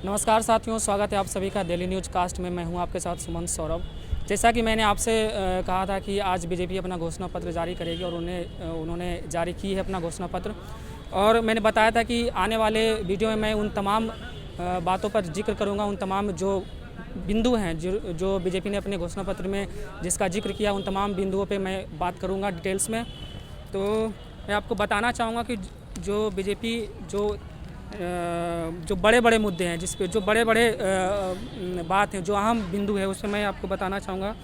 नमस्कार साथियों, स्वागत है आप सभी का डेली न्यूज कास्ट में। मैं हूं आपके साथ सुमन सौरभ। जैसा कि मैंने आपसे कहा था कि आज बीजेपी अपना घोषणा पत्र जारी करेगी और उन्होंने जारी की है अपना घोषणा पत्र। और मैंने बताया था कि आने वाले वीडियो में मैं उन तमाम बातों पर जिक्र करूंगा, उन तमाम जो बिंदु हैं जो बीजेपी ने अपने घोषणा पत्र में जिसका जिक्र किया, उन तमाम बिंदुओं पर मैं बात करूँगा डिटेल्स में। तो मैं आपको बताना चाहूँगा कि जो बीजेपी जो बड़े बड़े मुद्दे हैं, जिस पे जो बड़े बड़े बात हैं, जो अहम बिंदु है, उसमें मैं आपको बताना चाहूँगा।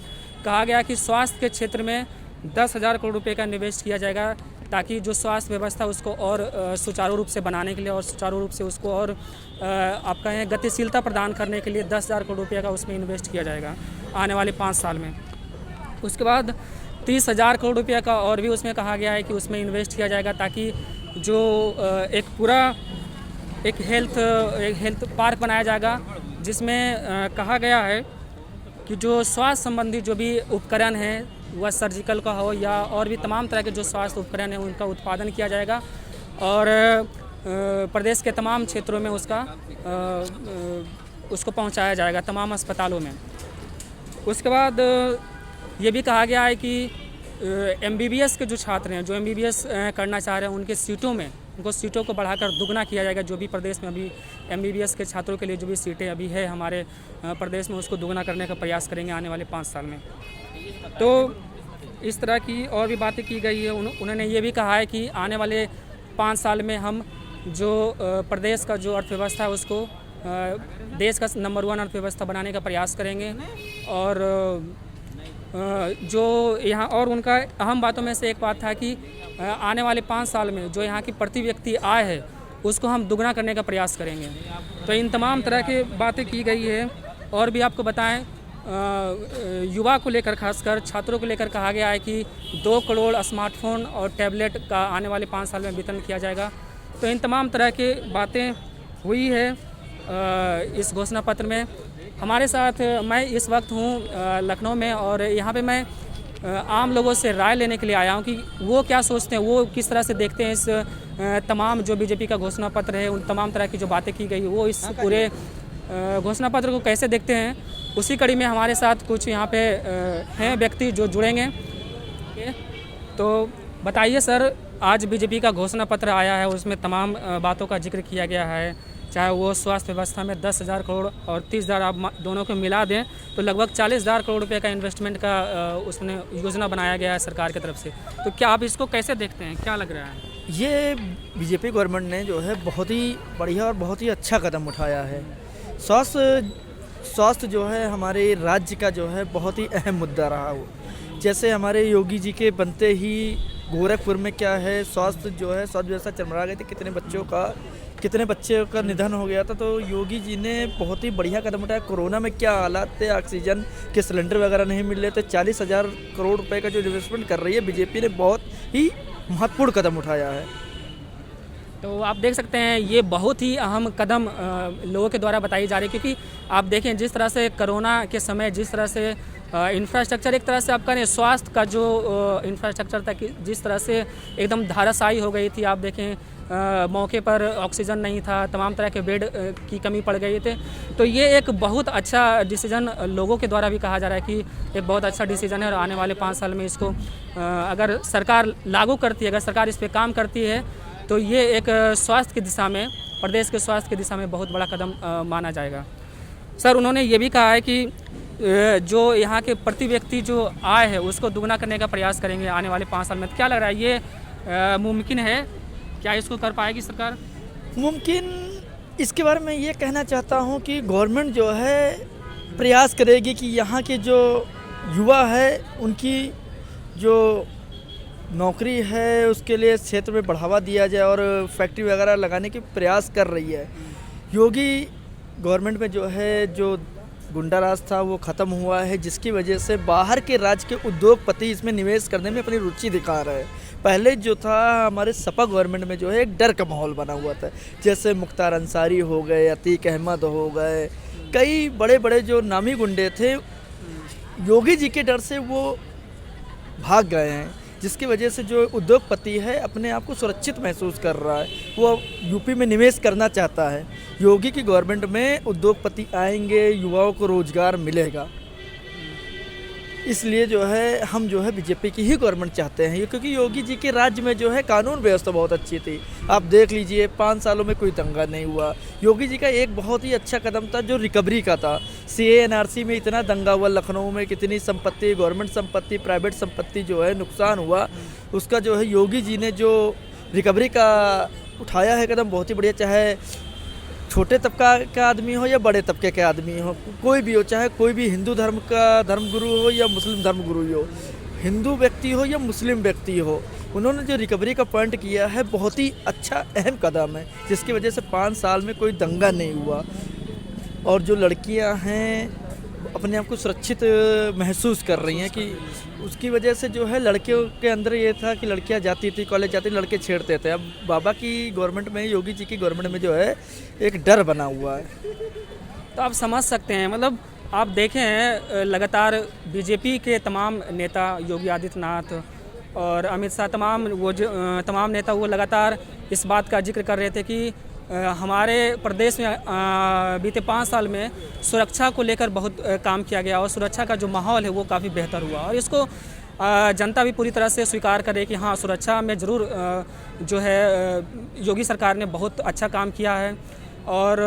कहा गया कि स्वास्थ्य के क्षेत्र में 10,000 करोड़ रुपए का निवेश किया जाएगा, ताकि जो स्वास्थ्य व्यवस्था उसको और सुचारू रूप से बनाने के लिए और सुचारू रूप से उसको और आप कहें गतिशीलता प्रदान करने के लिए 10,000 करोड़ रुपये का उसमें इन्वेस्ट किया जाएगा आने वाले 5 साल में। उसके बाद 30,000 करोड़ रुपये का और भी उसमें कहा गया है कि उसमें इन्वेस्ट किया जाएगा, ताकि जो एक पूरा एक हेल्थ पार्क बनाया जाएगा, जिसमें कहा गया है कि जो स्वास्थ्य संबंधी जो भी उपकरण हैं, वह सर्जिकल का हो या और भी तमाम तरह के जो स्वास्थ्य उपकरण हैं, उनका उत्पादन किया जाएगा और प्रदेश के तमाम क्षेत्रों में उसको पहुंचाया जाएगा, तमाम अस्पतालों में। उसके बाद ये भी कहा गया है कि MBBS के जो छात्र हैं, जो MBBS करना चाह रहे हैं, उनको सीटों को बढ़ाकर दुगना किया जाएगा। जो भी प्रदेश में अभी MBBS के छात्रों के लिए जो भी सीटें अभी है हमारे प्रदेश में, उसको दुगना करने का प्रयास करेंगे आने वाले 5 साल में। तो इस तरह की और भी बातें की गई है। उन्होंने ये भी कहा है कि आने वाले 5 साल में हम जो प्रदेश का जो अर्थव्यवस्था है, उसको देश का नंबर 1 अर्थव्यवस्था बनाने का प्रयास करेंगे। और जो यहाँ और उनका अहम बातों में से एक बात था कि आने वाले 5 साल में जो यहाँ की प्रति व्यक्ति आय है, उसको हम दुगना करने का प्रयास करेंगे। तो इन तमाम तरह की बातें की गई है। और भी आपको बताएं, युवा को लेकर, खासकर छात्रों को लेकर कहा गया है कि 2 करोड़ स्मार्टफोन और टैबलेट का आने वाले 5 साल में वितरण किया जाएगा। तो इन तमाम तरह की बातें हुई है इस घोषणा पत्र में। हमारे साथ मैं इस वक्त हूँ लखनऊ में, और यहाँ पे मैं आम लोगों से राय लेने के लिए आया हूँ कि वो क्या सोचते हैं, वो किस तरह से देखते हैं इस तमाम जो बीजेपी का घोषणा पत्र है, उन तमाम तरह की जो बातें की गई, वो इस पूरे घोषणा पत्र को कैसे देखते हैं। उसी कड़ी में हमारे साथ कुछ यहाँ पे हैं व्यक्ति जो जुड़ेंगे। तो बताइए सर, आज बीजेपी का घोषणा पत्र आया है, उसमें तमाम बातों का जिक्र किया गया है, चाहे वो स्वास्थ्य व्यवस्था में 10,000 करोड़ और 30,000 आप दोनों को मिला दें तो लगभग 40,000 करोड़ रुपए का इन्वेस्टमेंट का उसमें योजना बनाया गया है सरकार की तरफ से। तो क्या आप इसको कैसे देखते हैं, क्या लग रहा है? ये बीजेपी गवर्नमेंट ने जो है बहुत ही बढ़िया और बहुत ही अच्छा कदम उठाया है। स्वास्थ्य जो है हमारे राज्य का जो है बहुत ही अहम मुद्दा रहा हो। जैसे हमारे योगी जी के बनते ही गोरखपुर में क्या है, स्वास्थ्य व्यवस्था चरमरा गई थी, कितने बच्चों का निधन हो गया था। तो योगी जी ने बहुत ही बढ़िया कदम उठाया। कोरोना में क्या हालात थे, ऑक्सीजन के सिलेंडर वगैरह नहीं मिल रहे थे। 40,000 करोड़ रुपए का जो इन्वेस्टमेंट कर रही है बीजेपी ने, बहुत ही महत्वपूर्ण कदम उठाया है। तो आप देख सकते हैं ये बहुत ही अहम कदम लोगों के द्वारा बताई जा रही है, क्योंकि आप देखें जिस तरह से कोरोना के समय जिस तरह से इंफ्रास्ट्रक्चर, एक तरह से आपका नहीं, स्वास्थ्य का जो इंफ्रास्ट्रक्चर था कि जिस तरह से एकदम धाराशायी हो गई थी। आप देखें मौके पर ऑक्सीजन नहीं था, तमाम तरह के बेड की कमी पड़ गई थी। तो ये एक बहुत अच्छा डिसीजन लोगों के द्वारा भी कहा जा रहा है कि एक बहुत अच्छा डिसीजन है, और आने वाले 5 साल में इसको अगर सरकार लागू करती है, अगर सरकार इस पर काम करती है, तो ये एक स्वास्थ्य की दिशा में, प्रदेश के स्वास्थ्य की दिशा में बहुत बड़ा कदम माना जाएगा। सर, उन्होंने ये भी कहा है कि जो यहाँ के प्रति व्यक्ति जो आय है, उसको दुगना करने का प्रयास करेंगे आने वाले 5 साल में। तो क्या लग रहा है, ये मुमकिन है? क्या इसको कर पाएगी सरकार? मुमकिन, इसके बारे में ये कहना चाहता हूँ कि गवर्नमेंट जो है प्रयास करेगी कि यहाँ के जो युवा है, उनकी जो नौकरी है उसके लिए क्षेत्र में बढ़ावा दिया जाए और फैक्ट्री वगैरह लगाने की प्रयास कर रही है। योगी गवर्नमेंट में जो है जो गुंडा राज था वो ख़त्म हुआ है, जिसकी वजह से बाहर के राज्य के उद्योगपति इसमें निवेश करने में अपनी रुचि दिखा रहे हैं। पहले जो था हमारे सपा गवर्नमेंट में जो है एक डर का माहौल बना हुआ था, जैसे मुख्तार अंसारी हो गए, अतीक अहमद हो गए, कई बड़े बड़े जो नामी गुंडे थे, योगी जी के डर से वो भाग गए हैं। जिसकी वजह से जो उद्योगपति है अपने आप को सुरक्षित महसूस कर रहा है, वो यूपी में निवेश करना चाहता है। योगी की गवर्नमेंट में उद्योगपति आएंगे, युवाओं को रोजगार मिलेगा, इसलिए जो है हम जो है बीजेपी की ही गवर्नमेंट चाहते हैं, क्योंकि योगी जी के राज्य में जो है कानून व्यवस्था बहुत अच्छी थी। आप देख लीजिए 5 सालों में कोई दंगा नहीं हुआ। योगी जी का एक बहुत ही अच्छा कदम था जो रिकवरी का था। सीए एनआरसी में इतना दंगा हुआ, लखनऊ में कितनी संपत्ति, गवर्नमेंट संपत्ति, प्राइवेट संपत्ति जो है नुकसान हुआ, उसका जो है योगी जी ने जो रिकवरी का उठाया है कदम बहुत ही बढ़िया। चाहे छोटे तबका का आदमी हो या बड़े तबके के आदमी हो, कोई भी हो, चाहे कोई भी हिंदू धर्म का धर्मगुरु हो या मुस्लिम धर्मगुरु हो, हिंदू व्यक्ति हो या मुस्लिम व्यक्ति हो, उन्होंने जो रिकवरी का पॉइंट किया है बहुत ही अच्छा अहम कदम है, जिसकी वजह से 5 साल में कोई दंगा नहीं हुआ। और जो लड़कियां हैं अपने आप को सुरक्षित महसूस कर रही हैं, कि उसकी वजह से जो है लड़कियों के अंदर ये था कि लड़कियां जाती थी कॉलेज जाती, लड़के छेड़ते थे। अब बाबा की गवर्नमेंट में, योगी जी की गवर्नमेंट में जो है एक डर बना हुआ है। तो आप समझ सकते हैं, मतलब आप देखें लगातार बीजेपी के तमाम नेता, योगी आदित्यनाथ और अमित शाह, तमाम नेता वो लगातार इस बात का जिक्र कर रहे थे कि हमारे प्रदेश में बीते 5 साल में सुरक्षा को लेकर बहुत काम किया गया और सुरक्षा का जो माहौल है वो काफ़ी बेहतर हुआ, और इसको जनता भी पूरी तरह से स्वीकार करे कि हाँ, सुरक्षा में ज़रूर जो है योगी सरकार ने बहुत अच्छा काम किया है। और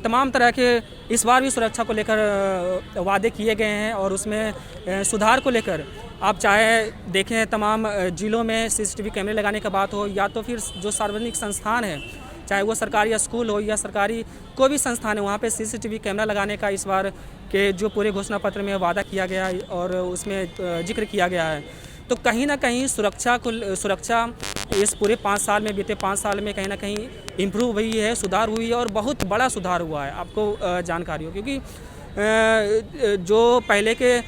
तमाम तरह के इस बार भी सुरक्षा को लेकर वादे किए गए हैं, और उसमें सुधार को लेकर आप चाहे देखें तमाम जिलों में सीसीटीवी कैमरे लगाने का बात हो, या तो फिर जो सार्वजनिक संस्थान है, चाहे वो सरकारी या स्कूल हो या सरकारी कोई भी संस्थान है, वहाँ पे सीसीटीवी कैमरा लगाने का इस बार के जो पूरे घोषणा पत्र में वादा किया गया और उसमें जिक्र किया गया है। तो कहीं ना कहीं सुरक्षा इस पूरे 5 साल में, बीते 5 साल में कहीं ना कहीं इम्प्रूव हुई है, सुधार हुई है, और बहुत बड़ा सुधार हुआ है। आपको जानकारी हो, क्योंकि जो पहले के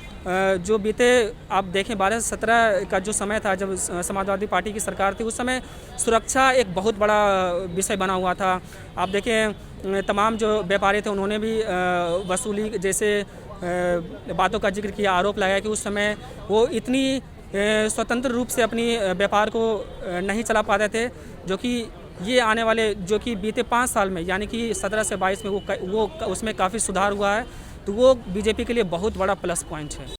जो बीते आप देखें 12 से 17 का जो समय था जब समाजवादी पार्टी की सरकार थी, उस समय सुरक्षा एक बहुत बड़ा विषय बना हुआ था। आप देखें तमाम जो व्यापारी थे उन्होंने भी वसूली जैसे बातों का जिक्र किया, आरोप लगाया कि उस समय वो इतनी स्वतंत्र रूप से अपनी व्यापार को नहीं चला पाते थे, जो कि ये आने वाले जो कि बीते 5 साल में यानी कि 17 से 22 में वो उसमें काफ़ी सुधार हुआ है। तो वो बीजेपी के लिए बहुत बड़ा प्लस पॉइंट है।